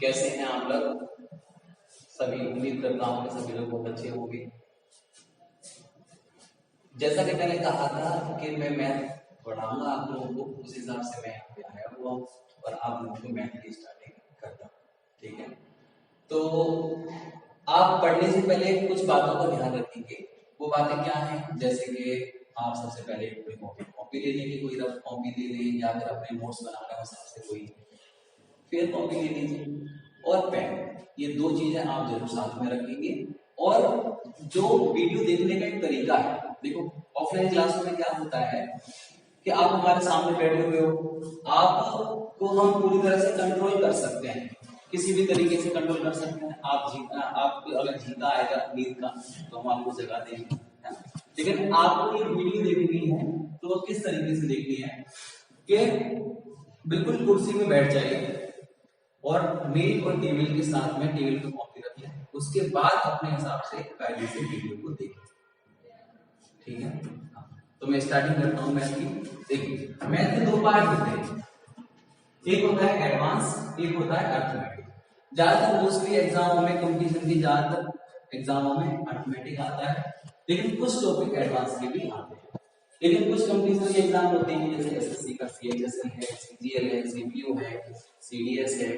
कैसे हैं आप लोग सभी? उम्मीद करता हूँ कि सभी लोग बहुत अच्छे होंगे। जैसा कि मैंने कहा था कि मैं मैथ पढ़ाऊंगा आप लोगों को, उस हिसाब से मैं यहाँ पे आया हुआ हूँ और आप लोगों को मैथ की स्टार्टिंग करता हूँ। ठीक है, तो आप पढ़ने से पहले कुछ बातों का ध्यान रखेंगे। वो बातें क्या हैं? जैसे कि आप सबसे पहले कोई कॉपी ले लेंगे, कोई रफ कॉपी ले लें, या फिर अपने नोट्स बना रहे हो सबसे कोई फिर कॉपी ले लीजिए, और पेन। ये दो चीजें आप जरूर साथ में रखेंगे। और जो वीडियो देखने का एक तरीका है, देखो ऑफलाइन क्लास में क्या होता है कि आप हमारे सामने बैठे हुए हो, आपको हम पूरी तरह से कंट्रोल कर सकते हैं, किसी भी तरीके से कंट्रोल कर सकते हैं। आप अगर जीता आएगा नींद का तो हम आपको जगा देंगे, लेकिन आपको ये वीडियो देखनी है तो किस तरीके से देखनी है कि बिल्कुल कुर्सी में बैठ जाइए और मेल और टेबल के साथ में टेबल पे कॉपी रख लें, उसके बाद अपने हिसाब से कायदे से वीडियो को देखें। ठीक है, तो मैं स्टार्टिंग करता हूँ मैथ की। देखिए मैथ के दो पार्ट होते हैं, एक होता है एडवांस, एक होता है अर्थमेटिक। ज्यादातर मोस्टली एग्जामों में, कंपटीशन की ज्यादातर एग्जामों में अर्थमेटिक आता है, लेकिन कुछ टॉपिक एडवांस के भी आते हैं। लेकिन कुछ कंपटीशन के एग्जाम होते हैं जैसे एसएससी का सीएचएसएल है, सीजीएल है, सीपीओ है, सीडीएस है,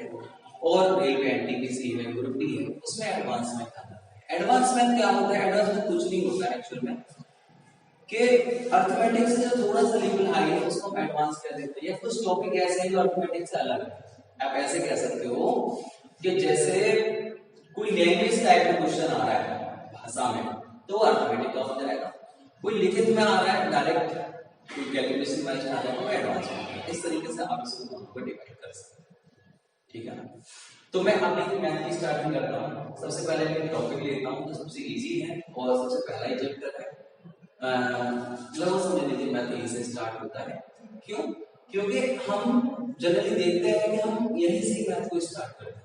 और रेलवे एनटीपीसी है, ग्रुप डी है, उसमें एडवांस मैथ आता है। एडवांस मैथ क्या होता है? एडवांस में कुछ नहीं होता है एक्चुअल में, कि अर्थमेटिक से जो थोड़ा सा लेवल हाई है उसको हम एडवांस कह देते हैं, या कुछ टॉपिक ऐसे हैं जो अर्थमेटिक से अलग है। आप ऐसे कह सकते हो कि जैसे कोई लैंग्वेज टाइप का क्वेश्चन आ रहा है भाषा में, तो अर्थमेटिक का हो जाएगा। कोई लिखित में आ रहा है, डायरेक्ट कोई कैलकुलेशन वाइज आ जाएगा, वो एडवांस होगा। इस तरीके से आप इसको डिवाइड कर सकते हैं। ठीक है, तो मैं अपनी मैथ की स्टार्टिंग करता हूँ। सबसे पहले मैं टॉपिक लेता हूँ जो सबसे इजी है और सबसे पहला ही चैप्टर है। लगभग समझ लीजिए मैथ यहीं से स्टार्ट होता है। क्यों? क्योंकि हम जनरली देखते हैं कि हम यहीं से मैथ को स्टार्ट करते हैं।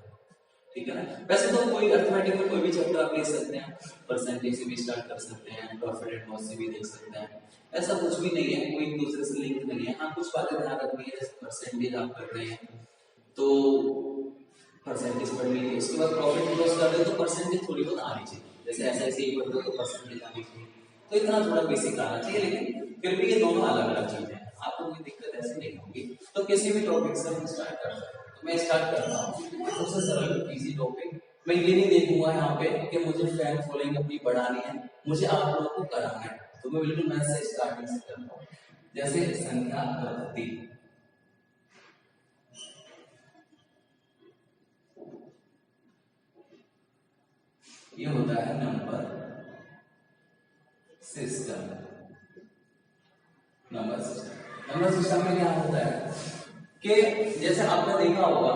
ठीक है ना? वैसे तो कोई अर्थमेटिक में कोई भी चैप्टर आप ले सकते हैं, परसेंटेज से भी स्टार्ट कर सकते हैं, प्रॉफिट एंड लॉस से भी देख सकते हैं। ऐसा कुछ भी नहीं है, कोई एक दूसरे से लिंक नहीं है। हाँ, कुछ बातें ध्यान रखनी है, जैसे परसेंटेज आप कर रहे हैं तो परसेंटेज पढ़ लीजिए, उसके बाद प्रॉफिट एंड लॉस कर रहे हो तो परसेंटेज थोड़ी बहुत आनी चाहिए, जैसे ऐसा ऐसे ही पढ़ रहे हो तो परसेंटेज आनी चाहिए, तो इतना थोड़ा बेसिक आना चाहिए। लेकिन फिर भी ये दोनों अलग अलग चीजें हैं, आपको कोई दिक्कत ऐसी नहीं होगी। तो किसी भी टॉपिक से हम स्टार्ट कर सकते हैं। तो मैं स्टार्ट करता हूँ सबसे सरल इजी टॉपिक। मैं ये नहीं देखूंगा यहाँ पे कि मुझे फैन फॉलोइंग अपनी बढ़ानी है, मुझे आप लोगों को कराना है, तो मैं बिल्कुल मैथ से स्टार्टिंग से करता हूँ। जैसे संख्या पद्धति, ये होता है नंबर सिस्टम। नंबर सिस्टम में क्या होता है कि जैसे आपने देखा होगा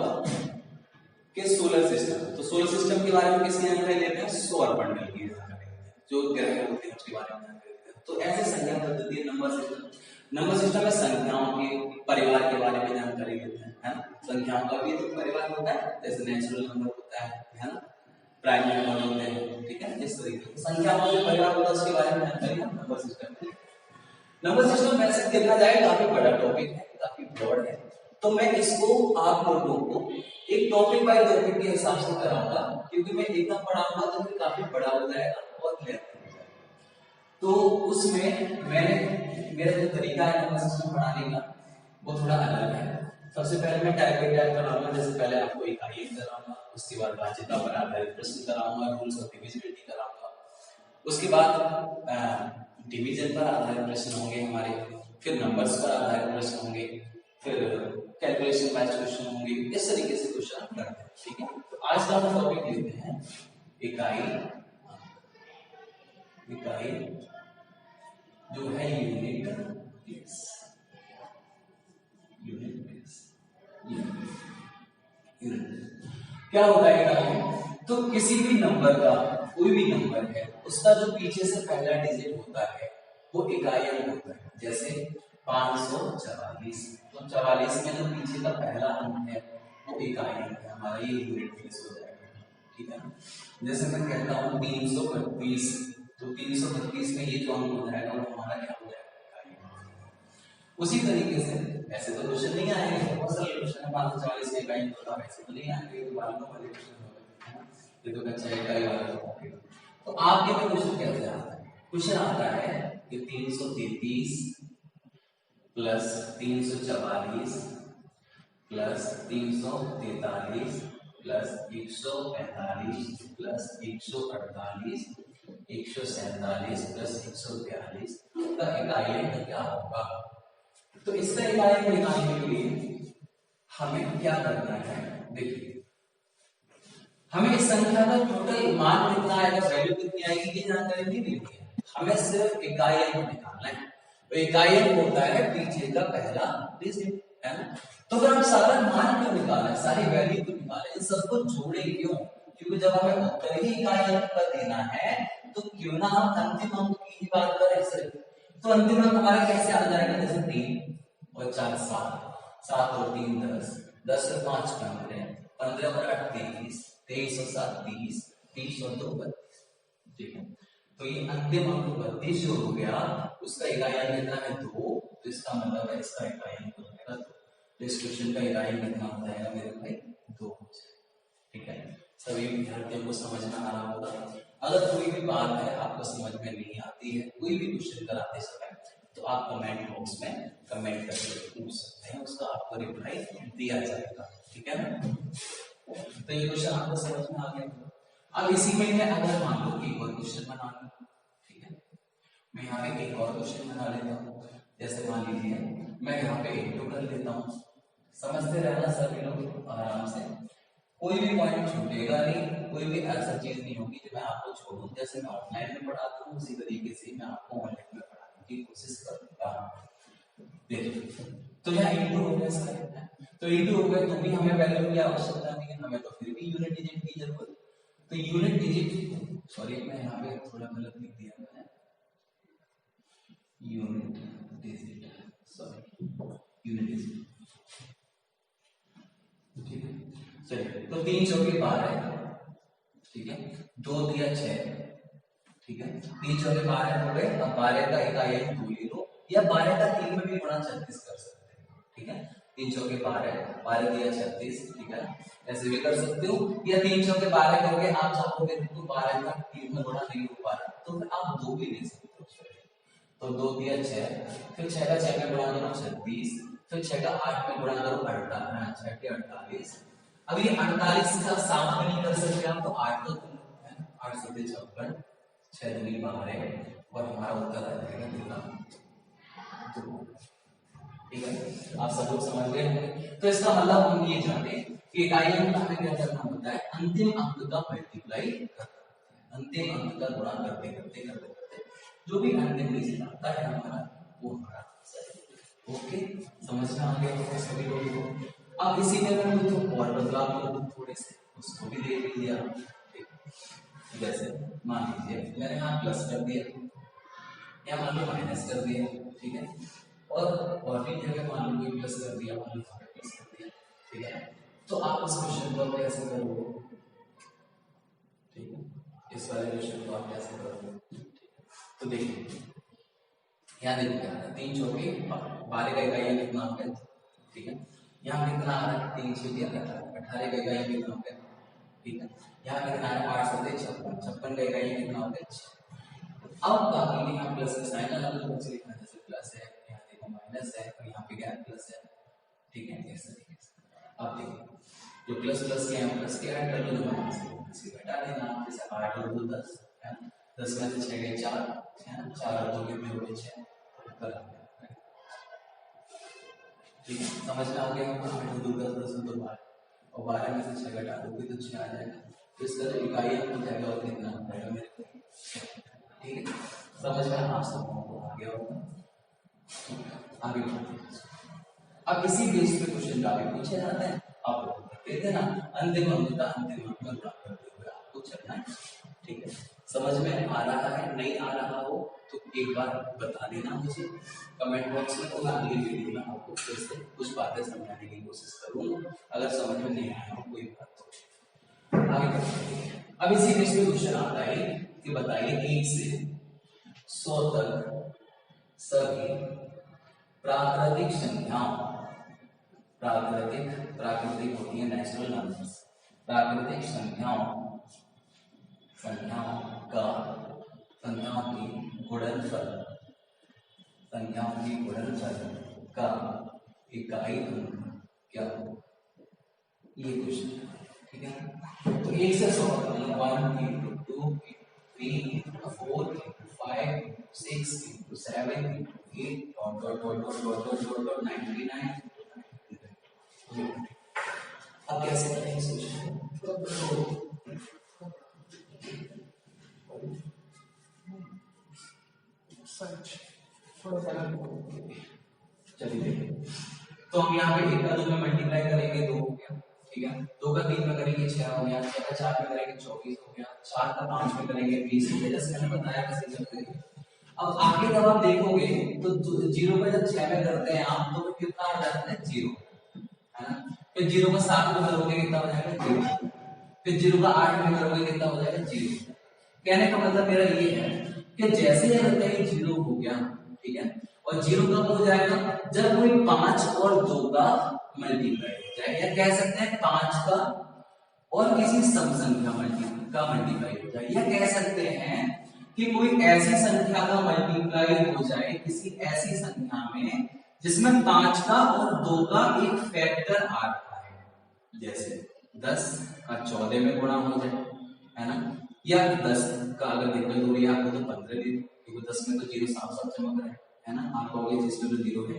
कि सोलर सिस्टम, तो सोलर सिस्टम के बारे में किसकी जानकारी लेते हैं? सौर मंडल की जानकारी लेते हैं, जो ग्रह होते हैं उसके बारे में जानकारी लेते हैं। तो ऐसे संख्या पद्धति है नंबर सिस्टम। नंबर सिस्टम में संख्याओं के परिवार के बारे में जानकारी लेते हैं, है ना? संख्याओं का भी तो परिवार होता है, जैसे नेचुरल नंबर होता है ना, प्राइम नंबर होते हैं। ठीक है, इस तरीके से संख्याओं का परिवार होता है, उसके बारे में जानकारी नंबर सिस्टम में। नंबर सिस्टम वैसे देखा जाए काफी बड़ा टॉपिक है, काफी ब्रॉड है, तो मैं इसको आप लोगों को एक टॉपिक बाय टॉपिक के हिसाब से कराऊंगा, क्योंकि मैं एकदम पढ़ाऊंगा तो फिर काफी बड़ा हो जाएगा और लेंथ हो जाएगा। तो उसमें मेरा जो तरीका है नंबर सिस्टम पढ़ाने का वो थोड़ा अलग है। सबसे पहले मैं टाइप बाय टाइप कराऊंगा, जैसे पहले आपको इकाई कराऊंगा, उसके बाद भाज्यता पर आधारित प्रश्न कराऊंगा, रूल्स ऑफ डिविजिबिलिटी कराऊंगा, उसके बाद डिवीजन पर आधारित प्रश्न होंगे हमारे, फिर नंबर्स पर आधारित प्रश्न होंगे, फिर कैलकुलेशन वाइज क्वेश्चन होंगे। इस तरीके से क्वेश्चन करते हैं। ठीक है, तो आज का हम टॉपिक लेते हैं इकाई जो है यूनिट प्लेस। क्या होता है इकाई? तो किसी भी नंबर का, कोई भी नंबर है, उसका जो पीछे से पहला डिजिट होता है वो इकाई अंक होता है। जैसे 544, तो 44 में जो पीछे का पहला अंक है वो इकाई अंक है हमारा, ये यूनिट प्लेस हो जाएगा। ठीक है, जैसे मैं कहता हूँ 332, तो 332 में ये जो अंक हो जाएगा वो हमारा क्या हो जाएगा? इकाई अंक। उसी तरीके से ऐसे तो क्वेश्चन नहीं आएंगे, बहुत सारे क्वेश्चन है 540 के इकाई होता है, ऐसे तो नहीं आएंगे, ये तो बालकों वाले क्वेश्चन होंगे, है ना, ये तो कच्चा इकाई वाला होंगे। तो आपके में क्वेश्चन कैसे आता है? क्वेश्चन आता है कि 333 plus 344 plus 343 plus 145 plus 148 147 plus 142 का इकाई क्या होगा? तो इसका इकाई को निकालने के लिए हमें क्या करना है? देखिए, हमें इस संख्या का टोटल मान कितना आएगा, वैल्यू कितनी आएगी, ये जानकारी नहीं देनी है, हमें सिर्फ इकाई को निकालना है। तो इकाई होता है पीछे का पहला डिजिट, है ना। तो अगर हम सारा मान क्यों निकालें, सारी वैल्यू क्यों निकालें, इन सबको जोड़े क्यों? क्योंकि जब हमें उत्तर ही इकाई अंक का देना है तो क्यों ना हम अंतिम अंक की बात करें सिर्फ। तो अंतिम अंक हमारा कैसे आ जाएगा, जैसे 3 और 4 7, 7 और 3 10, 10 और 5 15, 15 और 8 23, 23 और 7 30, 30 और 2 32, ठीक है। तो ये अंतिम अंक 32 जो हो गया, उसका इकाई अंक कितना है 2, तो इसका मतलब है इसका इकाई अंक हो जाएगा 2। तो इस क्वेश्चन का इकाई कितना हो जाएगा मेरे भाई 2 हो जाएगा, ठीक है। सभी विद्यार्थियों को समझ में आ रहा होगा। अगर कोई भी बात है आपको समझ में नहीं आती है, कोई भी क्वेश्चन कराते समय, तो आप कमेंट बॉक्स में कमेंट करके पूछ सकते हैं, उसका आपको रिप्लाई दिया जाएगा, ठीक है ना। तो ये क्वेश्चन आपको समझ में आ गया। अब इसी में मैं अगर मान लो एक और क्वेश्चन बना लूं, ठीक है, मैं यहाँ पे एक और क्वेश्चन बना लेता हूँ। जैसे मान लीजिए मैं यहाँ पे इंटू कर लेता हूँ, समझते रहना सभी लोग आराम से, कोई भी पॉइंट छूटेगा नहीं, कोई भी ऐसा चीज नहीं होगी जो मैं आपको छोड़ूं। जैसे मैं ऑफलाइन में पढ़ाता हूँ उसी तरीके से मैं आपको ऑनलाइन में पढ़ाने की कोशिश करता हूँ। देखिए, तो यहाँ इंटू हो गया सारे, तो इंटू हो गया, तो भी हमें वैल्यू की आवश्यकता नहीं है, हमें तो फिर भी यूनिट डिजिट की जरूरत। तो यूनिट डिजिट, सॉरी मैं यहाँ पे थोड़ा गलत लिख दिया मैंने, unit digit, sorry unit digit, ठीक है। चलिए, तो 3 चौके 12, ठीक है, 2 दिया 6, ठीक है, 3 चौके 12 हो गए। अब 12 का इकाई अंक 2 ले लो, या 12 का 3 में भी गुणा 36 कर सकते हैं, ठीक है। 3 चौके 12, 12 दिया 36, ठीक है, ऐसे भी कर सकते हो, या 3 चौके 12 करके आप चाहोगे तो 12 का 3 में गुणा नहीं हो पा रहा तो फिर आप 2 भी ले सकते हो। तो 2 दिया 6, फिर 6 का 6 में गुणा करो 36, फिर 6 का 8 में गुणा करो 48, 6 के 48। अब ये 48 का 7 में नहीं कर सकते आप, तो 8 तो 8 से 56, 6 दूनी 12, और हमारा उत्तर आ जाएगा कितना 2, ठीक है। आप सब लोग समझ गए होंगे। तो इसका मतलब हम ये जाने कि इकाई अंक हमें क्या करना होता है, अंतिम अंक का मल्टीप्लाई करना, अंतिम अंक का गुणा करते करते करते करते जो भी अंतिम डिजिट आता है हमारा, वो हमारा ओके, समझ में आ गया तो सभी लोगों को। अब इसी में मैं तो और बदलाव कर दूं थोड़े से, उसको भी देख लिया, जैसे मान लीजिए मैंने यहाँ प्लस कर दिया, या मान लो माइनस कर दिया, ठीक है, और भी जगह मान लो प्लस कर दिया, मान लो प्लस कर दिया, ठीक है। तो आप इस क्वेश्चन को कैसे करोगे, ठीक है, इस वाले क्वेश्चन को आप कैसे करोगे? तो देखिए यहाँ देखो क्या है, 3 चौके 12 का इकाई कितना हो गया, ठीक है। यहाँ कितना आ रहा है, 3 चौके 18 का इकाई कितना हो गया, ठीक है। यहाँ कितना है 8 7 56, 56 का इकाई कितना हो गया 6। अब बाकी में यहाँ प्लस का साइन अलग अलग से लिखना, जैसे प्लस है, यहाँ देखो माइनस है, और यहाँ पे क्या है प्लस है, ठीक है, इस तरीके से। अब देखो जो प्लस प्लस के यहाँ प्लस के ऐड कर लो, माइनस के घटा देना, जैसे 8 और 2 10 है, 10 में से 6 गए 4 है, 4 और 2 कितने हो गए 6, ठीक है, समझ में आ गया। 8 और 2 10, 10 और 2 12, और 12 में से 6 घटा दोगे तो 6 आ जाएगा। तो इसका जो इकाई अंक हो जाएगा वो कितना हो जाएगा मेरे को, ठीक है, समझ में आप सबको आ गया होगा। आगे बढ़ते हैं। अब इसी बेस पे क्वेश्चन आगे पूछे जाते हैं, आप लोग करते थे ना, अंतिम अंक का अंतिम अंक में गुणा करते हुए आपको चलना है, ठीक है। समझ में आ रहा है, नहीं आ रहा हो तो एक बार बता देना मुझे कमेंट बॉक्स में, और अगली वीडियो में आपको फिर से कुछ बातें समझाने की कोशिश करूंगा, अगर समझ में नहीं आया हो कोई बात तो आगे बढ़ते हैं। अब इसी बेस पे क्वेश्चन आता है कि बताइए 1 से 100 तक सभी प्राकृतिक संख्याओं प्राकृतिक होती है नेचुरल नंबर्स, प्राकृतिक संख्याओं की गुणनफल का इकाई अंक क्या हो, ये क्वेश्चन। ठीक है, तो 1 से 100 मतलब 1 into 2 into 3 into 4 into 5 into 6 into 7 into 8 dot 99। अब कैसे करेंगे इस क्वेश्चन को? चलिए, तो हम यहाँ पे 1 का 2 में मल्टीप्लाई करेंगे 2 हो गया, ठीक है, 2 का 3 में करेंगे 6 हो गया, 6 का 4 में करेंगे 24 हो गया, 4 का 5 में करेंगे 20 हो गया, जैसे मैंने बताया वैसे ही करेंगे। अब आगे जब आप देखोगे तो 0 का जब 6 में करते हैं आप तो कितना आ जाता है 0, है ना, फिर 0 का 7 में करोगे कितना हो जाएगा 0, फिर 0 का 8 में करोगे कितना हो जाएगा 0। कहने का मतलब मेरा ये है कि जैसे ही लगता है 0 हो गया, ठीक है, और 0 कब हो जाएगा जब कोई 5 और 2 का मल्टीप्लाई हो जाए, या कह सकते हैं 5 का और किसी सम संख्या मल्टीप्लाई हो जाए, या कह सकते हैं कि कोई ऐसी संख्या का मल्टीप्लाई हो जाए किसी ऐसी संख्या में जिसमें 5 का और 2 का एक फैक्टर आ रहा है, जैसे 10 का 14 में गुणा हो जाए, है ना, या 10 का अगर दिक्कत हो रही है आपको तो 15 दे दो, क्योंकि 10 में तो 0 साफ साफ चमक रहा है ना, आप कहोगे जिसमें तो 0 है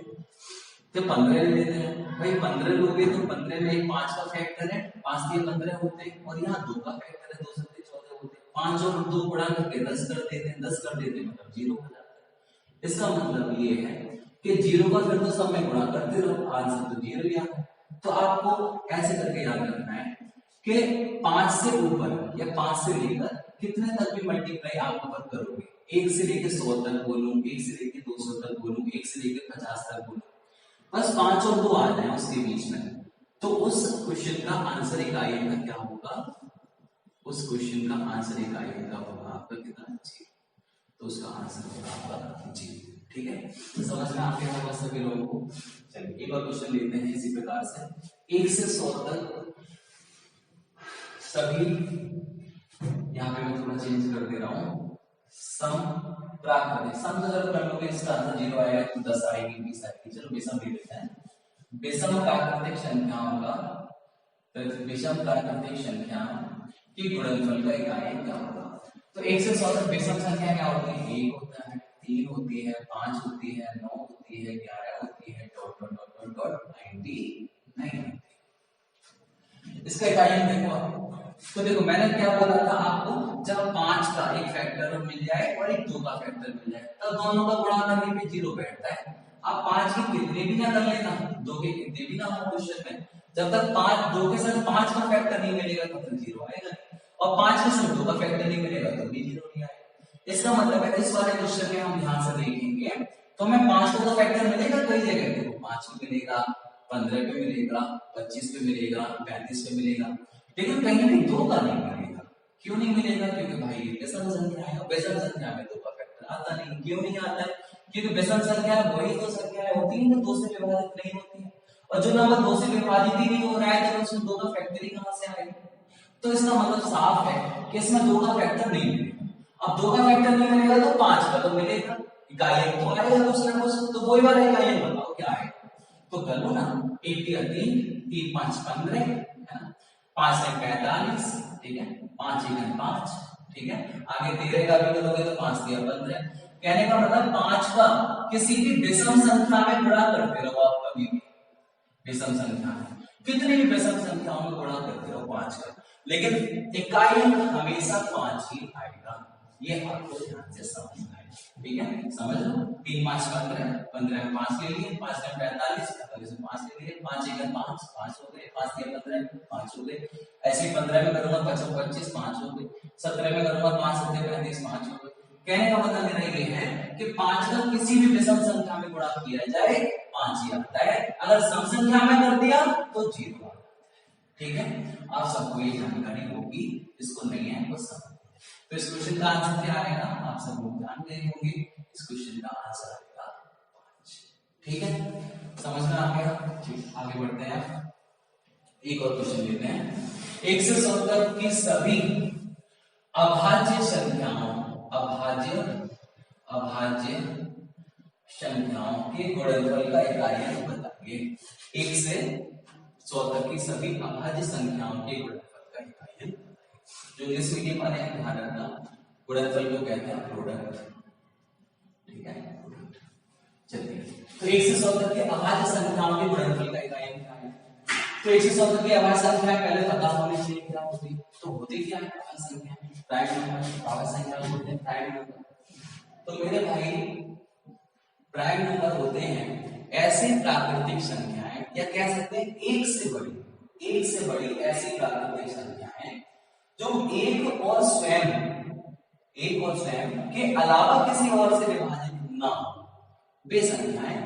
तो 15 ले लेते हैं भाई, 15 लोगे तो 15 में एक 5 का फैक्टर है, 5 दिए 15 होते हैं, और यहाँ 2 का फैक्टर है 2 से 14 होते हैं, 5 और 2 गुणा करके 10 कर देते हैं, 10 कर देते हैं मतलब 0 हो जाता है। इसका मतलब ये है कि 0 का फिर तो सब में गुणा करते रहो, आंसर तो 0 ही आता है। तो आपको ऐसे करके याद रखना है कि 5 से ऊपर या 5 से लेकर कितने तक भी मल्टीप्लाई आप ऊपर करोगे, 1 से लेकर 100 तक बोलूं, 1 से लेकर 200 तक बोलूं, 1 से लेकर 50 तक बोलूं, बस 5 और 2 आ जाए उसके बीच में, तो उस क्वेश्चन का आंसर इकाई का क्या होगा, उस क्वेश्चन का आंसर इकाई का होगा आपका कितना 0, तो उसका आंसर होगा आपका 0। ठीक है, तो समझ में आपके होगा सभी लोगों को। चलिए एक और क्वेश्चन लेते हैं इसी प्रकार से, 1 से 100 तक सभी, यहाँ पे मैं थोड़ा चेंज कर दे रहा हूं, सम प्राकृतिक, सम अगर कर लोगे इसका आंसर 0 आएगा, तो 10 आएगी 20 आएगी, चलो विषम ले लेते हैं। विषम प्राकृतिक संख्याओं का, विषम प्राकृतिक संख्या की गुणनफल का इकाई क्या होगा, तो 1 से 100 तक विषम संख्या क्या होती है, 1 होता है, 3 होती है, 5 होती है, 9 होती है, 11 होती है, डॉट डॉट डॉट डॉट 99। इसका इकाई देखो, तो देखो मैंने क्या बोला था आपको, जब 5 का एक फैक्टर मिल जाए और एक 2 का फैक्टर मिल जाए तब दोनों का गुणा करने पे 0 बैठता है। आप 5 के कितने भी ना कर लेना, 2 के कितने भी ना हो क्वेश्चन में, जब तक 2 के साथ 5 का फैक्टर नहीं मिलेगा तब तक 0 आएगा, और 5 के साथ 2 का फैक्टर नहीं मिलेगा तब भी 0 नहीं आएगा। इसका मतलब है इस वाले क्वेश्चन में हम ध्यान से देखेंगे तो हमें 5 का फैक्टर मिलेगा कई जगह, देखो 5 पे मिलेगा, 15 पे मिलेगा, 25 पे मिलेगा, 35 पे मिलेगा, लेकिन कहीं भी 2 का नहीं मिलेगा। क्यों नहीं मिलेगा, क्योंकि भाई ये विषम संख्या है, विषम संख्या में 2 का फैक्टर आता नहीं। क्यों नहीं आता है, क्योंकि विषम संख्या वही तो संख्याएं होती है जो 2 से विभाजित नहीं होती है, और जो नंबर 2 से विभाजित ही नहीं हो रहा है तो उसमें 2 का फैक्टर ही कहां से आएगा। तो इसका मतलब साफ है कि इसमें 2 का फैक्टर नहीं मिलेगा। अब 2 का फैक्टर नहीं मिलेगा तो 5 का तो मिलेगा, इकाई तो आएगा कुछ ना कुछ, तो वही वाला इकाई बताओ क्या है, तो कर लो ना, 1 3 3 5 15 है ना, 5 से 45, ठीक है, 5 1 5, ठीक है, आगे 13 का भी करोगे तो 5 3 15। कहने का मतलब 5 का किसी भी विषम संख्या में गुणा करते रहो आप, कभी भी विषम संख्या में कितनी भी विषम संख्याओं में गुणा करते रहो 5 का, लेकिन इकाई हमेशा 5 ही आएगा, ये आपको ध्यान से समझना है। ठीक है, समझ लो, 3 5 15, 15 में 5 ले लिए, 5 में 45, 45 में 5 ले लिए, 5 1 5, 5 हो गए, 5 3 15, 5 हो गए, ऐसे 15 में करूंगा 25 25, 5 हो गए, 17 में करूंगा 5 7 35, 5 हो गए। कहने का मतलब मेरा ये है कि 5 का किसी भी विषम संख्या में गुणा किया जाए 5 ही आता है, अगर सम संख्या में कर दिया तो 0 आता है। ठीक है, आप सबको ये जानकारी होगी, इसको नहीं है वो सब। तो इस क्वेश्चन का आंसर क्या आएगा, आप सब लोग ध्यान देंगे, इस क्वेश्चन का आंसर आएगा 5। ठीक है, समझ में आ गया? ठीक, आगे बढ़ते हैं, एक और क्वेश्चन लेते हैं। 1 से 100 तक की सभी अभाज्य संख्याओं के गुणनफल का इकाई बताइए। 1 से 100 तक की सभी अभाज्य संख्याओं के गुणनफल का इकाई बताइए। जो इंग्लिश मीडियम वाले हैं ध्यान रखना, गुणनफल को कहते हैं प्रोडक्ट, ठीक है। चलिए, तो 1 से 100 तक के अभाज्य संख्याओं के गुणनफल का इकाई क्या है? तो 1 से 100 तक की अभाज्य संख्या पहले पता होनी चाहिए क्या होती। तो होती क्या है अभाज्य संख्या? Prime number. अभाज्य संख्या होते हैं प्राइम नंबर। तो मेरे भाई प्राइम नंबर होते हैं ऐसी प्राकृतिक संख्याएं, या कह सकते हैं एक से बड़ी ऐसी प्राकृतिक संख्याएं जो एक और स्वयं के अलावा किसी और से विभाजित ना हो, वे संख्याएं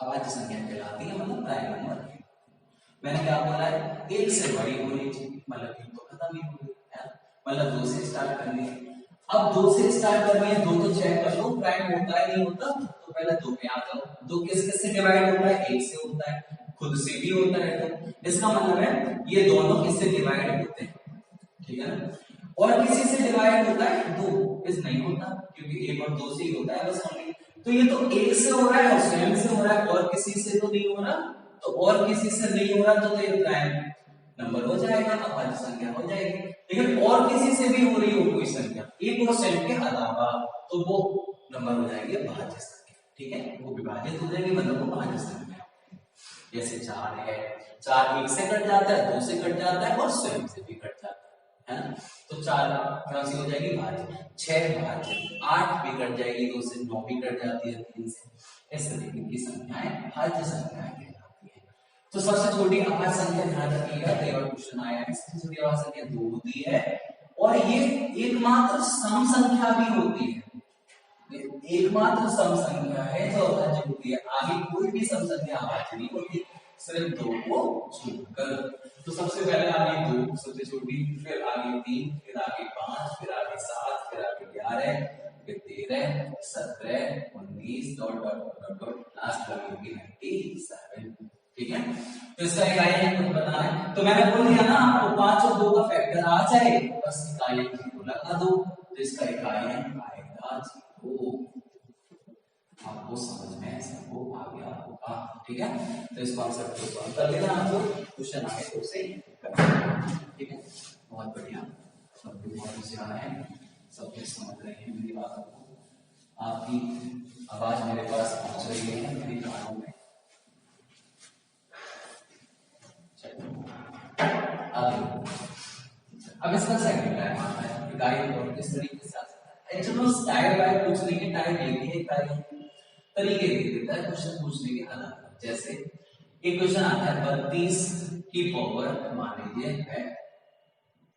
अभाज्य संख्या कहलाती है, मतलब प्राइम नंबर। मैंने क्या बोला है? एक से बड़ी होनी चाहिए, मतलब एक तो खत्म ही हो गई, मतलब 2 से स्टार्ट करनी है। अब 2 से स्टार्ट करनी है, 2 तो चेक कर लो प्राइम होता है नहीं होता, तो पहले 2 पे आ जाओ। 2 किस से डिवाइड होता है? 1 से होता है, खुद से भी होता है। तो इसका मतलब है ये दोनों किससे डिवाइड होते हैं, ठीक है ना। और किसी से डिवाइड होता है 2, इस नहीं होता, क्योंकि 1 और 2 से ही होता है बस ओनली। तो ये तो 1 से हो रहा है और स्वयं से हो रहा है, और किसी से तो नहीं हो रहा। तो और किसी से नहीं हो रहा तो ये प्राइम नंबर हो जाएगा, अभाज्य संख्या हो जाएगी। लेकिन और किसी से भी हो रही हो कोई संख्या एक और स्वयं के अलावा, तो वो नंबर हो जाएगी भाज्य संख्या, ठीक है। वो विभाजित हो जाएगी, मतलब वो भाज्य संख्या। जैसे 4 है, 4 1 से कट जाता है, 2 से कट जाता है और स्वयं से भी कट जाता है ना। तो 4 कौन सी हो जाएगी? भाज्य। 6 भाज्य, 8 भी कट जाएगी 2 से, 9 भी कट जाती है 3 से। इस तरीके की संख्याएं भाज्य संख्याएं कहलाती है। तो सबसे छोटी अभाज्य संख्या ध्यान रखिएगा, कई बार क्वेश्चन आया है, सबसे छोटी अभाज्य संख्या 2 होती है, और ये एकमात्र सम संख्या भी होती है। एकमात्र सम संख्या है जो अभाज्य होती है, आगे कोई भी सम संख्या अभाज्य नहीं होती, सिर्फ 2 को छोड़कर। तो सबसे पहले आगे 2 सबसे छोटी, फिर आगे 3, फिर आगे 5, फिर आगे 7, फिर आगे 11, फिर 13, 17, 19 डॉट लास्ट वाली होगी 97, ठीक है। तो इसका इकाई अंक बताना है। तो मैंने बोल दिया ना आपको 5 और 2 का फैक्टर आ जाए बस इकाई अंक 0 लगा दो, तो इसका इकाई अंक आएगा 0। आपको समझ में सबको आ गया होगा, ठीक है। तो इस कॉन्सेप्ट को सॉल्व कर लेना, आपको क्वेश्चन आए तो उसे करना, ठीक है। बहुत बढ़िया, सब लोग बहुत होशियार हैं, सब कुछ समझ रहे हैं मेरी बातों को। आपकी आवाज मेरे पास पहुंच रही है मेरी कानों में। अब इसका सेकंड टाइम आता है इकाई और किस तरीके से एक्चुअली टाइप बाय पूछ लेंगे, टाइप लेके इकाई तरीके दे देता है क्वेश्चन पूछने के आधार पर। जैसे एक क्वेश्चन आता है 32 की पावर मान लीजिए है,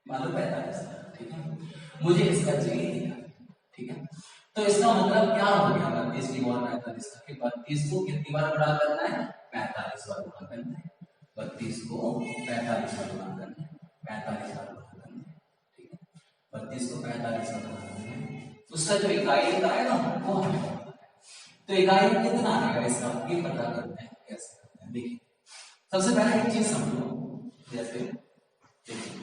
मान लो 45, ठीक है। मुझे इसका चाहिए, ठीक है। तो इसका मतलब क्या हो गया 32 की पावर 45 का, कि 32 को कितनी बार गुणा करना है? 45 बार गुणा करना है। 32 को 45 बार गुणा करना है, 45 बार गुणा करना है, ठीक है। 32 को 45 बार गुणा करना है, उसका जो इकाई आएगा वो हमें पता है। तो इकाई कितना आएगा इसका ये पता करते हैं, कैसे करते हैं देखिए। सबसे पहले एक चीज समझो, जैसे देखिए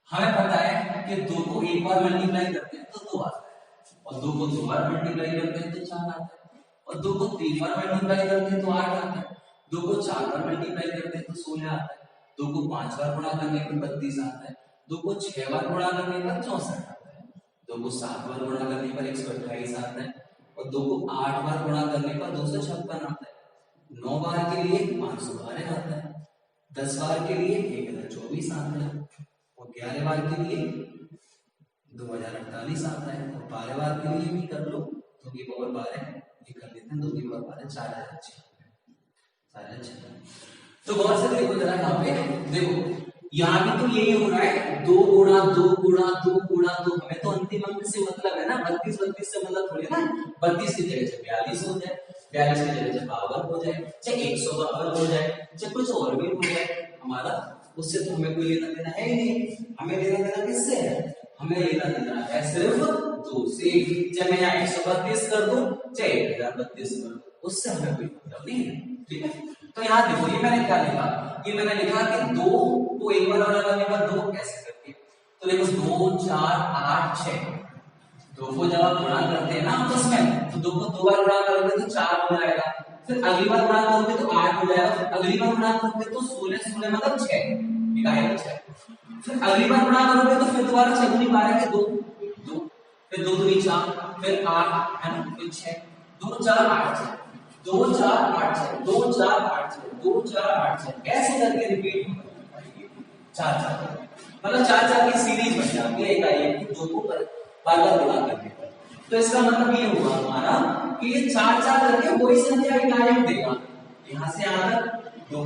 हमें पता है कि 2 को एक बार मल्टीप्लाई करते हैं तो 2 आता है, और 2 को 2 बार मल्टीप्लाई करते हैं तो 4 आता है, और 2 को 3 बार मल्टीप्लाई करते हैं तो 8 आता है, 2 को 4 बार मल्टीप्लाई करते हैं तो 16 आता है, 2 को 5 बार गुणा करने पर 32 आता है, 2 को 6 बार गुणा करने पर 64 आता है, 2 को 7 बार गुणा करने पर 128 आता है, और 2 को 8 बार गुणा करने पर 256 आता है, 9 बार के लिए 512 आता है, 10 बार के लिए 1024 आता है, और 11 बार के लिए 2048 आता है, और 12 बार के लिए भी कर लो 2 की पावर 12 ये कर लेते हैं, 2 की पावर 12 4006। तो गौर से देखो जरा, यहाँ पे देखो यहाँ भी तो यही हो रहा है 2 गुणा 2 गुणा 2 गुणा 2, हमें तो अंतिम अंक से मतलब है ना, 32 32 से मतलब थोड़ी ना 32 की जगह से 42 हो जाए, 42 की जगह से 52 हो जाए, चाहे 152 हो जाए, चाहे कुछ और भी हो जाए, हमारा उससे तो हमें कोई लेना देना है ही नहीं। हमें लेना देना किससे है? हमें लेना देना है सिर्फ 2 से। चाहे मैं यहाँ 132 कर दूं चाहे 1032 कर दूं, उससे हमें कोई मतलब नहीं है। ठीक है, तो यहाँ देखो ये मैंने क्या लिखा, ये मैंने लिखा कि 2 को एक बार और लगाने का 2 ऐसे करके, तो देखो 2 4 8 6, 2 को जब आप गुणा करते हैं ना आपस में, तो 2 को 2 बार गुणा करोगे तो 4 हो जाएगा, फिर अगली बार गुणा करोगे तो 8 हो जाएगा, फिर अगली बार गुणा करोगे तो 16 16 मतलब 6, ठीक है 6, फिर अगली बार गुणा करोगे तो फिर दोबारा 6 दूनी 12 के 2 2, फिर 2 दूनी 4, फिर 8 है ना, फिर 6, 2 4 8 6, 2 4 8 6, 2 4 8 6, 2 4 8 6, ऐसे करके रिपीट होगा 4 4, मतलब 4 4 की सीरीज बन जाती है एक 2 को बार बार गुणा करके। तो इसका मतलब ये हुआ हमारा कि ये 4 4 करके वही संख्या इकाई देगा, यहां से यहां तक 2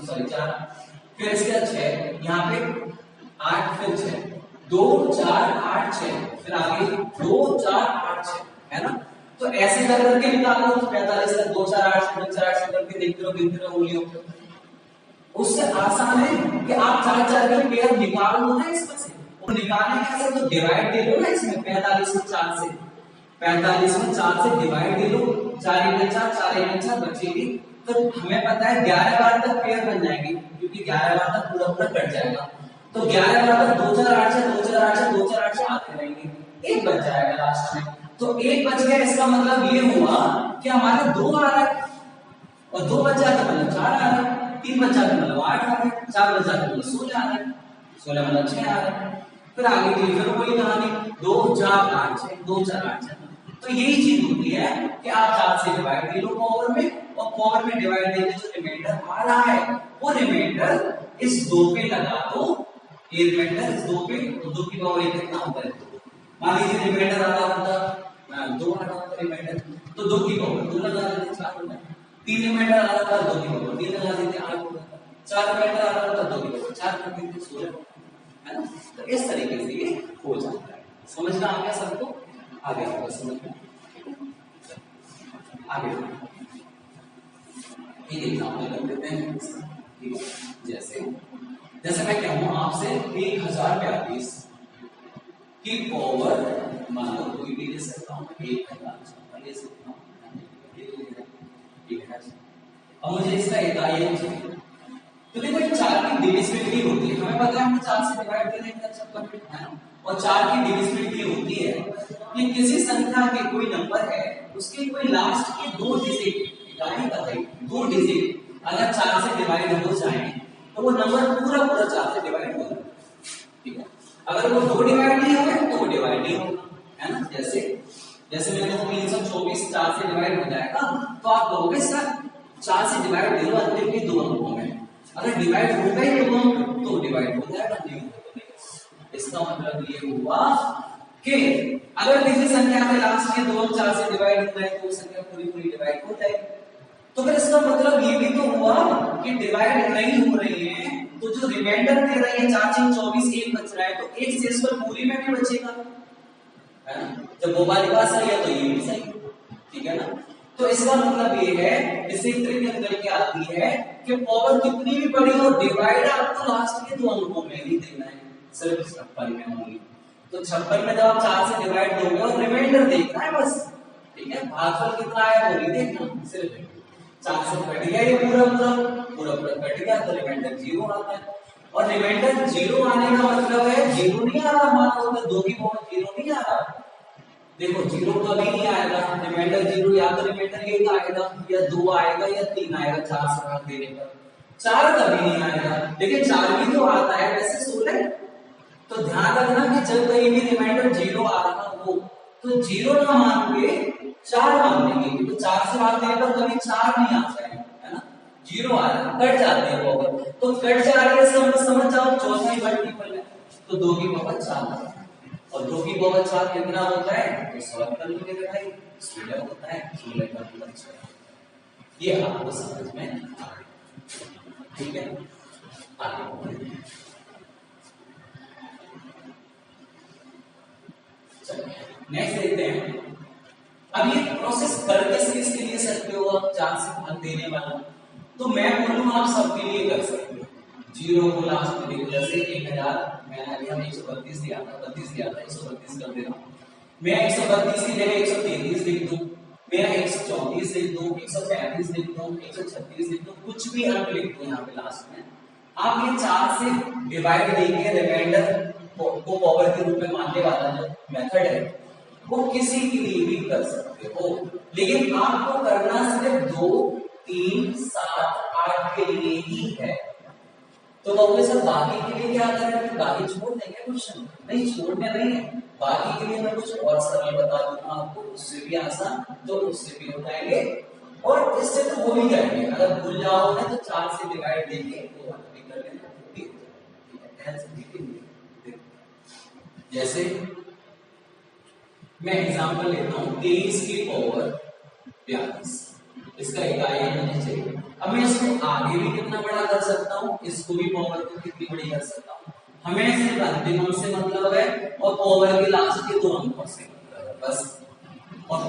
सॉरी 4, फिर इसके बाद 6, यहाँ पे 8, फिर 6, 2 4 8 6, फिर आगे 2 4 8 6, है ना। तो ऐसे कर करके निकालो, 45 तक 2 4 8 6 2 4 8 6 करके देखते रहो गिनते रहो उंगलियों पे, उससे आसान है कि आप 4 4 के पेयर निकाल लो ना इसमें से, और निकालने के लिए तो डिवाइड दे लो ना इसमें, 45 को 4 से, 45 में 4 से डिवाइड दे लो, 4 1 4 4 1 4 बचेगी, तो हमें पता है 11 बार तक पेयर बन जाएंगे, क्योंकि 11 बार तक पूरा पूरा कट जाएगा, तो 11 बार तक 2 4 8 6 2 4 8 6 2 4 8 6 आते रहेंगे, एक बच जाएगा लास्ट में, तो एक बच गया, इसका मतलब ये हुआ कि हमारे 2 आ रहा है, और 2 बच जाता मतलब 4 आ रहा है, 3 बच जाता मतलब 8 आ रहा है, 4 बच जाता मतलब 16 आ रहा है, 16 मतलब 6 आ रहा है, फिर आगे की फिर वही कहानी 2 4 8 6 2 4 8 6, तो यही चीज होती है कि आप 4 से डिवाइड दे लो पावर में, और पावर में डिवाइड देके जो रिमाइंडर आ रहा है वो रिमाइंडर इस 2 पे लगा दो, ये रिमाइंडर इस 2 पे, तो 2 की पावर 1 कितना होता है, मान लीजिए रिमाइंडर आ रहा होता 2 आ रहा होता रिमाइंडर, तो 2 की पावर 2 लगा देते 4 हो जाता, 3 रिमाइंडर आ रहा था 2 की पावर 3 लगा देते 8 हो जाता, 4 रिमाइंडर आ रहा था 2 की पावर 4 कर देते 16, है ना। तो इस तरीके से ये हो जाता है, समझना आ गया सबको, आगे आपको समझ में आगे एक एग्जांपल कर देते हैं, ठीक है, जैसे मैं कहूँ आपसे 1042 की पावर, मान लो कोई भी ले सकता हूँ, 1000 ले सकता हूँ, अब मुझे इसका इकाई चाहिए, तो देखो 4 की डिविजिबिलिटी होती है, हमें पता है हम 4 से डिवाइड कर देंगे सब कंप्लीट है ना, और 4 की डिविजिबिलिटी होती है कि किसी संख्या के कोई नंबर है उसके कोई लास्ट के 2 डिजिट, इकाई बताइए 2 डिजिट अगर 4 से डिवाइड हो जाए तो वो नंबर पूरा पूरा 4 से डिवाइड होगा, ठीक है, अगर वो 2 डिवाइड नहीं होगा तो वो डिवाइड नहीं होगा, है ना। जैसे मैं कहूं 324 4 से डिवाइड हो जाएगा, तो आप कहोगे सर 4 से डिवाइड दे दो अंतिम के 2 अंकों में, अगर डिवाइड हो गए तो डिवाइड हो जाएगा, नहीं हो तो इसका मतलब ये हुआ कि अगर किसी संख्या के लास्ट के 2 अंक 4 से डिवाइड हो जाए तो वो संख्या पूरी पूरी डिवाइड हो जाएगी, तो फिर इसका मतलब ये भी तो हुआ कि डिवाइड नहीं हो रही है, तो जो रिमाइंडर दे रही है 4 6 24 1 बच रहा है, तो एक से इस पर पूरी में भी बचेगा, है ना, जब वो वाली बात सही है तो ये भी सही, ठीक है ना। तो इसका मतलब ये है, इसी ट्रिक निकल के आती है कि पावर कितनी भी बड़ी हो, डिवाइड आपको लास्ट के 2 अंकों में ही देना है, सिर्फ 56 में होगी, तो 56 में जब आप 4 से डिवाइड दोगे और रिमाइंडर देखना है बस, ठीक है, भागफल कितना आया वो नहीं देखना, सिर्फ 4 से कट गया ये पूरा कट गया तो रिमाइंडर 0 आता है, और रिमाइंडर 0 आने का मतलब है 0 नहीं आ रहा, मान लो 2 की पावर 0 नहीं आ रहा, देखो 0 कभी नहीं आएगा, रिमाइंडर 0 या तो रिमाइंडर 1 आएगा या 2 आएगा या 3 आएगा, 4 से भाग देने पर 4 कभी नहीं आएगा, लेकिन 4 भी तो आता है वैसे 16, तो ध्यान रखना कि जब कहीं भी रिमाइंडर 0 आ रहा हो तो 0 ना मान के 4 मान लेंगे, तो 4 से भाग देने पर कभी 4 नहीं आता है ना, 0 आ रहा है, कट जाते हैं पावर, तो कट जा रही है इसका समझ जाओ चौथा ही मल्टीपल है, तो 2 की पावर 4 और 2 की पावर 4 कितना होता है, तो 16 करके दिखाई 16 होता है, 16 का पूरा 6, ये आपको समझ में आ गया, ठीक है। आगे नेक्स्ट देखते हैं, अब ये प्रोसेस कर किसके लिए सकते हो आप, 4 से भाग देने वाला, तो मैं बोलूं आप सबके लिए कर सकते हो, 0 को लास्ट में देखो, जैसे 1000 मैंने अभी हम 132 दिया था 32 दिया था 132 कर दे रहा हूं, मैं 132 की जगह 133 लिख दूं, मैं 134 लिख दूं, 135 लिख दूं, 136 लिख दूं, कुछ भी अंक लिख दूं यहाँ पे लास्ट में, आप ये 4 से डिवाइड देके रिमाइंडर को पावर के रूप में मानने वाला जो मेथड है वो किसी के लिए भी कर सकते हो, लेकिन आपको करना सिर्फ 2, 3, 7, 8 के लिए ही है। तो कहोगे सर बाकी के लिए क्या करें, बाकी छोड़ देंगे क्वेश्चन? नहीं, छोड़ने नहीं है, बाकी के लिए मैं कुछ और सरल बता दूंगा आपको, उससे भी आसान, तो उससे भी हो जाएंगे और इससे तो हो ही जाएंगे। अगर भूल जाओगे तो 4 से डिवाइड देंगे तो भी कर लेना, जैसे मैं एग्जांपल लेता हूं 23 की पावर 42, इसका इकाई मुझे चाहिए। अब मैं इसको आगे भी कितना बड़ा कर सकता हूँ, इसको भी पावर को कितनी बड़ी कर सकता हूँ, हमें सिर्फ अंतिम अंक से मतलब है और पावर के लास्ट के 2 अंकों से मतलब है बस। और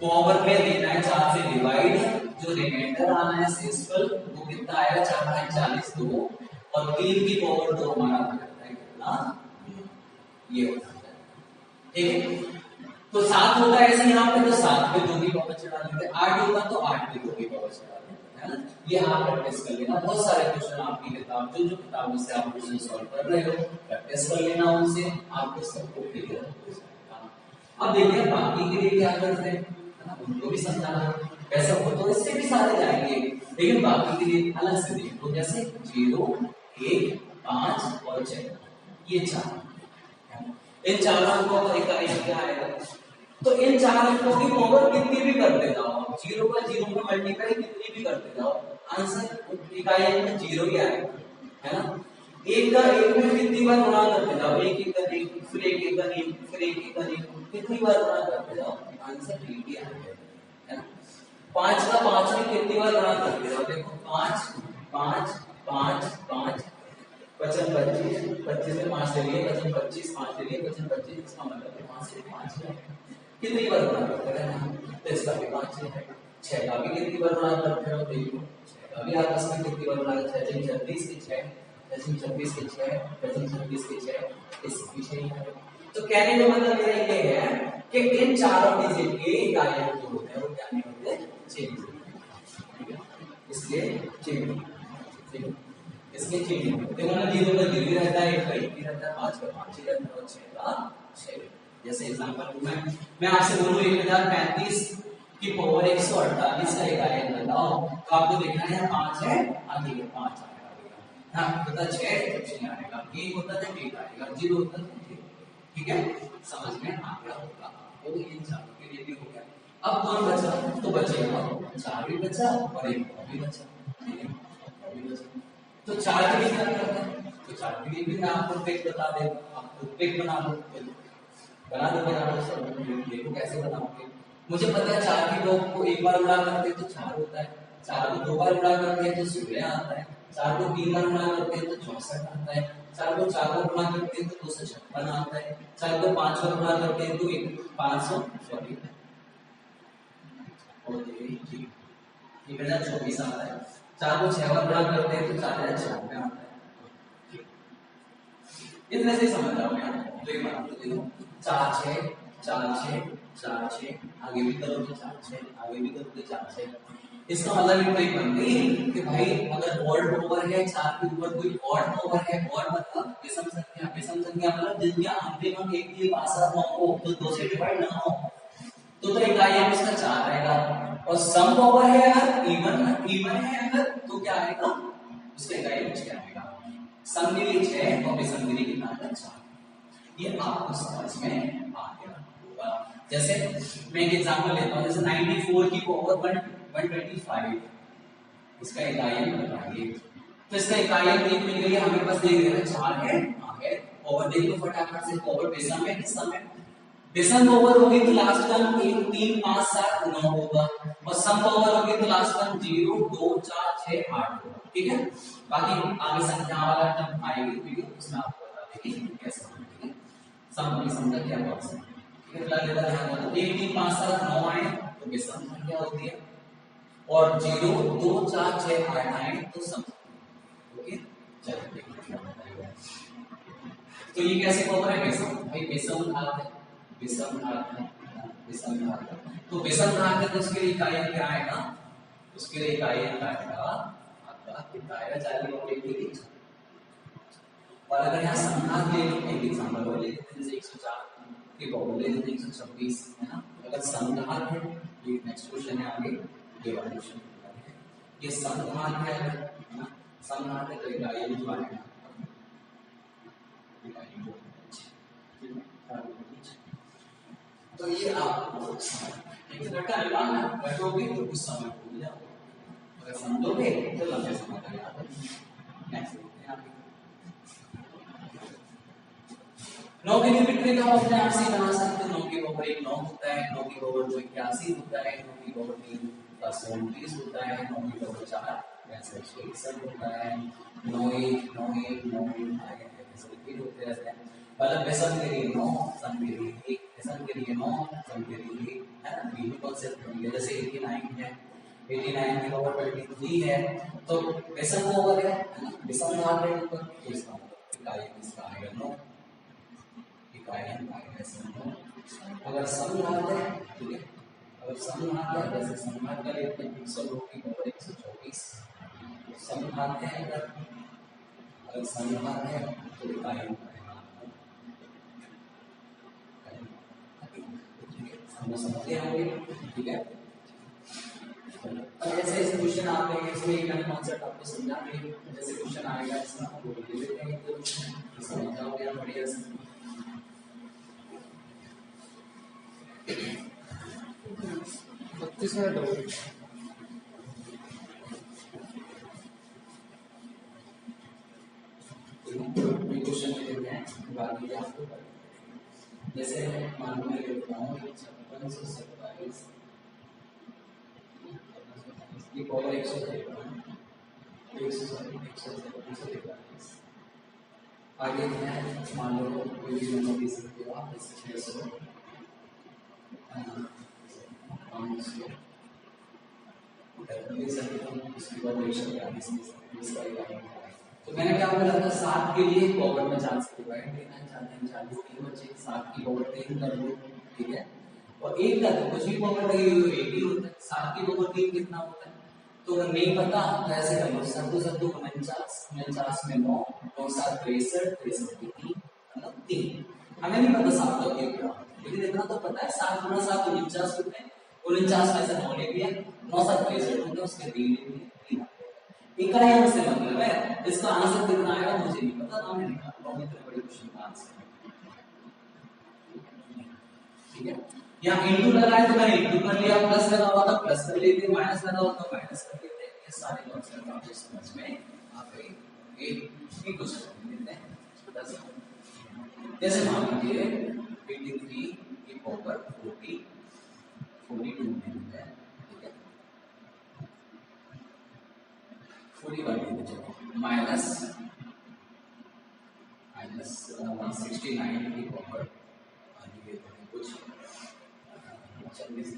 पावर में देना है 4 से डिवाइड, जो रिमाइंडर आना है शेषफल वो कितना आएगा, 4 × 40 2, और 3 की पावर 2 हमारा है कितना, ये होता है, ठीक है। तो 7 होता है ऐसे यहाँ पे, तो 7 पे 2 की पावर चढ़ा देते हैं, 8 होता तो 8 पे 2 की पावर चढ़ा देते हैं, है ना। ये आप प्रैक्टिस कर लेना, बहुत सारे क्वेश्चन आपकी किताब जो किताबों से आप क्वेश्चन सॉल्व कर रहे हो प्रैक्टिस कर लेना उनसे, आपको सबको क्लियर हो जाएगा। अब देखिए बाकी के लिए क्या करते हैं, है ना, उनको भी समझाना, वैसे हो तो इससे भी सारे जाएंगे, लेकिन बाकी के लिए अलग से देखो, जैसे 0, 1, 5 और 6, ये 4, इन चारों अंकों का इकाई क्या आएगा, तो इन 4 अंकों की पावर कितनी भी करते जाओ, 0 का 0 में मल्टीप्लाई कितनी भी करते जाओ, आंसर इकाई में 0 ही आएगा, है ना। 1 का 1 में कितनी बार गुणा करते जाओ, 1 1 का 1, फिर 1 1 का 1, फिर 1 1 का 1, कितनी बार गुणा करते जाओ, आंसर 1 ही आएगा, है ना। 5 का 5 में कितनी बार गुणा करते जाओ, देखो 5 5 5 5 25 25 में 5 ले लिए, 25 5 ले लिए, 25, इसका मतलब है 5 से 5 है, कितनी बार गुणा करते हैं, तो इसका भी 5 है, 6 का भी कितनी बार गुणा करते हो, देखो 6 का भी आपस में कितनी बार गुणा करते हैं, 36 के 6, 36 के 6, 36 के 6, इसके 6 है। तो कहने का मतलब मेरा ये है कि इन चारों के जरिए इकाइयां जो होते हैं वो क्या नहीं होते, चेंज, इसलिए चेंज, ठीक है, इसके चेंज देखो ना, 0 का 0 ही रहता है, 1 का 1 ही रहता है, 5 का 5 ही रहता है और 6 का 6। जैसे एग्जांपल मैं आपसे बोलूं 1035 की पावर 148 का इकाई बताओ, तो आपको देखना है यहाँ 5 है, आगे 5 आएगा, हाँ होता 6 आएगा, 1 होता है 1 आएगा, 0 होता है 0, ठीक है, समझ में आ गया होगा, तो इन चारों के लिए भी हो गया। अब कौन बचा, तो बचेगा 4 भी बचा और 1 भी बचा, ठीक है, भी बचा। तो 4 के लिए क्या करते हैं, तो 4 के लिए भी मैं आपको ट्रिक बता देगा, आप ट्रिक बना लो, बना दो, देखो कैसे बनाओगे। मुझे पता है 4 की 2 को 1 बार गुणा करते हैं तो 4 होता है, 4 को 2 बार गुणा करते हैं तो 16 आता है, 4 को 3 बार गुणा करते हैं तो 64 आता है, 4 को 4 बार गुणा करते हैं तो 256 आता है, 4 को 5 बार गुणा करते हैं तो 500 सॉरी ये 24 आता है, 4 को 6 बार गुणा करते हैं तो 4096 आता है, इतने से समझ जाओगे आप। तो एक बात तो देखो 4 6 4 6 4 6, आगे भी करोगे 4 6, आगे भी करोगे 4 6, इसका मतलब ये ट्रिक बन गई कि भाई अगर ऑड नंबर है 4 के ऊपर कोई ऑड नंबर है, ऑड मतलब विषम संख्या मतलब जिनका अंतिम अंक एक के पास ना हो तो 2 से डिवाइड ना हो, तो इकाई में इसका 4 आएगा, और सम पावर है अगर इवन है अगर तो क्या आएगा, उसका इकाई में 6 आएगा, समगिरी 6 और विषमगिरी कितना आएगा 4, ये आपको समझ में आ गया होगा। जैसे मैं एक एग्जांपल लेता हूं, जैसे 94 की पावर 125, इसका इकाई बताइए, तो इसका इकाई देख मिल गई हमें, बस देख देना 4 है, आगे पावर देख लो फटाफट से, पावर विषम है किस समय, विषम पावर होगी तो लास्ट टर्म 1 3 5 7 9 होगा, और सम पावर होगी तो लास्ट टर्म 0 2 4 6 8 होगा, ठीक है। बाकी आगे संख्या वाला टर्म आएगी वीडियो, उसमें आपको बता देंगे कैसे, ठीक है, सम की संख्या क्या बात है, ठीक है। फिलहाल इधर ध्यान दो, 1 3 5 7 9 आए तो विषम संख्या होती है, और 0 2 4 6 8 आए तो सम, ओके। चलिए तो ये कैसे पावर है विषम, भाई विषम आते विषम घात है, विषम घात है। तो विषम घात है तो उसके लिए इकाई क्या आएगा, उसके लिए इकाई आएगा आपका कितना आएगा 4 की पावर 1 और अगर यहाँ समघात ले लो, एक एग्जांपल और ले लेते हैं, जैसे 104 की पावर ले लेते हैं 126 है ना। अगर समघात है, ये नेक्स्ट क्वेश्चन है आगे, ये वाला क्वेश्चन ये समघात है ना, समघात है तो इकाई जो आएगा तो ये आप एक घंटा लगाना बैठोगे तो कुछ समय भूल जाओगे, अगर समझोगे तो लंबे समय तक याद रहेगा। नेक्स्ट 9 की लिमिट का अपने आप से बना सकते हैं। 9 की पावर 1 9 होता है, 9 की पावर 2 81 होता है, 9 की पावर 3 29 होता है, 9 की पावर 4 161 होता है, 9 1 9 1 9 1 ऐसे रिपीट होते रहते हैं। मतलब बेसन के लिए 9 सम के लिए 1, बेसन के लिए 9 सम के लिए 1 है ना। ये भी कांसेप्ट है, जैसे 89 है, 89 की पावर 23 है तो बेसन को ओवर है ना, बेसन में आ गए ऊपर तो इसका मतलब इकाई इसका आएगा 9 इकाई आएगा 9। अगर समघात है ठीक है, अगर समघात है जैसे समघात का लेते हैं 102 की पावर 124 समघात है, अगर समघात है तो इकाई समझते होंगे ठीक है। अब जैसे इस क्वेश्चन आते हैं इसमें एक मैंने कॉन्सेप्ट आपको समझा दिया, जैसे क्वेश्चन आएगा इसमें आप बोल के देते हैं तो समझ जाओगे आप बढ़िया से। क्वेश्चन लेते हैं बाकी आपको जैसे मान लो मैं लेता हूँ 5627 की पावर 127 आगे है मान लो कोई भी नंबर दे सकते हो आप 600 500 इसकी पावर 142 तो मैंने क्या बोला था 7 के लिए पावर में 4 से डिवाइड करना है, 4 3 40 बचे 7 की पावर 3 कर दो ठीक है। और 1 का तो कुछ भी पावर लगी हुई है 1 ही होता है, 7 की पावर 3 कितना होता है तो अगर नहीं पता तो ऐसे कर लो 7 49 49 में 9 9 7 63 63 की 3 मतलब 3 हमें नहीं पता 7 का क्या लेकिन इतना तो पता है 7 गुना 7 49 होते हैं, 49 में से 9 ले लिया 9 7 63 होते हैं उसके 3 ले लिए इकाइयों से मतलब है। इसका आंसर कितना आएगा मुझे नहीं पता, तो हमने निकाला बहुत इतने बड़े क्वेश्चन का आंसर ठीक है। यहाँ इंटू लगाए तो मैंने इंटू कर लिया, प्लस लगा हुआ था प्लस कर लेते, माइनस लगा हुआ था माइनस कर लेते, ये सारे कॉन्सेप्ट आपके समझ में आ गए। एक क्वेश्चन लेते हैं जैसे मान लीजिए 83 की पावर 42 मिलता है ठीक है, 41 माइनस 169 की पावर कुछ 26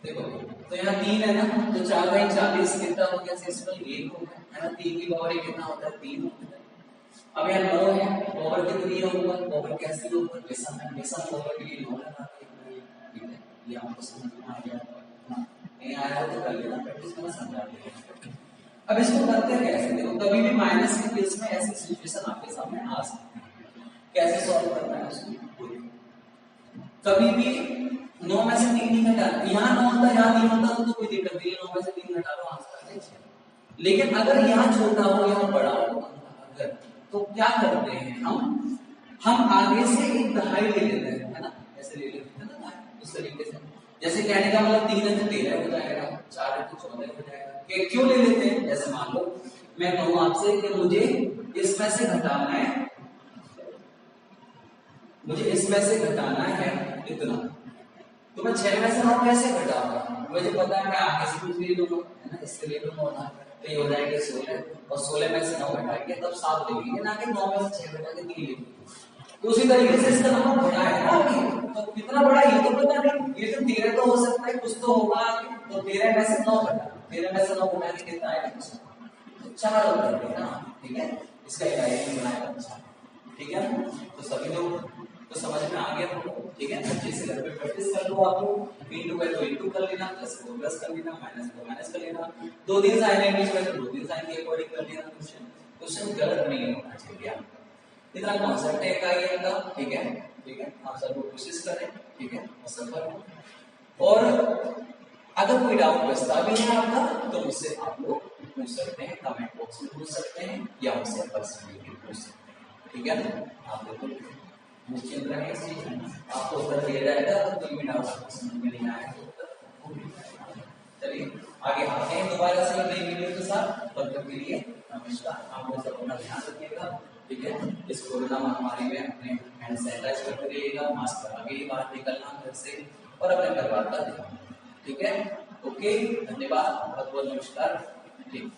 देखो तो यहाँ 3 है ना तो 4 बाई 40 कितना हो गया सिस्टम 1 हो गया है ना, 3 की पावर कितना होता है 3 होता है। अब यहाँ 9 है पावर कितनी है ऊपर पावर कैसे ऊपर बेसन है, बेसन पावर के लिए 9 लगाते हैं ठीक है। ये आपको समझ में आ गया, नहीं आया तो कर लेना प्रैक्टिस करना समझा देगा। अब इसको करते कैसे, देखो कभी भी माइनस के केस में ऐसी सिचुएशन आपके सामने आ सकती है, कैसे सॉल्व करना है उसको। कभी भी 9 में से 3 नहीं घटाना, यहाँ 9 होता यहाँ 3 होता तो कोई दिक्कत नहीं, 9 में से 3 घटा लो आंसर आ जाएगा। लेकिन अगर यहाँ छोटा हो यहाँ बड़ा हो अगर तो क्या करते हैं हम आगे से एक दहाई ले लेते हैं है ना, ऐसे ले लेते हैं ना उस तरीके से। जैसे कहने का मतलब 3 है तो 13 हो जाएगा, 4 है तो 14 हो जाएगा। क्यों ले लेते हैं, जैसे मान लो मैं कहूँ आपसे कि मुझे इसमें से घटाना है, मुझे इसमें से घटाना है इतना, तो मैं 6 में से 9 कैसे घटाऊंगा, मुझे पता है मैं आगे से कुछ ले लूंगा है ना, इससे ले लूंगा ना तो ये हो जाएगा 16 और 16 में से 9 घटाएंगे तब 7 ले लेंगे ना कि 9 में से 6 घटा के 3 लेंगे। तो उसी तरीके से इसका नंबर बढ़ा है ना आगे, तो कितना बड़ा ये तो पता नहीं, ये तो 13 तो हो सकता है कुछ तो होगा आगे, तो 13 में से 9 घटा 13 में से 9 घटा के कितना आएगा 4 हो जाएगा ना ठीक है। इसका एक आइडिया बनाया अच्छा, ठीक है। तो सभी लोग तो समझ में आ गया तुमको, ठीक है। अच्छे से घर पे प्रैक्टिस कर लो। आप लोग इंटू है तो इंटू कर लेना, प्लस को प्लस कर लेना, माइनस को माइनस कर लेना, 2 दिन साइन है बीच में तो 2 दिन साइन के अकॉर्डिंग कर लेना। क्वेश्चन गलत नहीं होना चाहिए, इतना कॉन्सेप्ट है एक आइडिया का, ठीक है। ठीक है, आप सब लोग कोशिश करें, ठीक है, सफल हो। और अगर कोई डाउट बचता भी है आपका तो मुझसे आप लोग पूछ सकते हैं, कमेंट बॉक्स में पूछ सकते हैं या मुझसे पर्सनली भी पूछ सकते हैं, ठीक है ना। आप लोग निश्चिंत रहें इस चीज में, आपको उत्तर दिया जाएगा। तो कोई भी डाउट आपको समझ में नहीं आया तो उत्तर वो मिल जाएगा। चलिए आगे आते हैं दोबारा से नई वीडियो के साथ, तब तक के लिए नमस्कार। आप लोग सब अपना ध्यान रखिएगा, ठीक है। इस कोरोना महामारी में अपने हैंड सैनिटाइज करते रहिएगा, मास्क लगा के ही बाहर निकलना घर से, और अपने परिवार का ध्यान, ठीक है। ओके, धन्यवाद, बहुत बहुत नमस्कार, ठीक।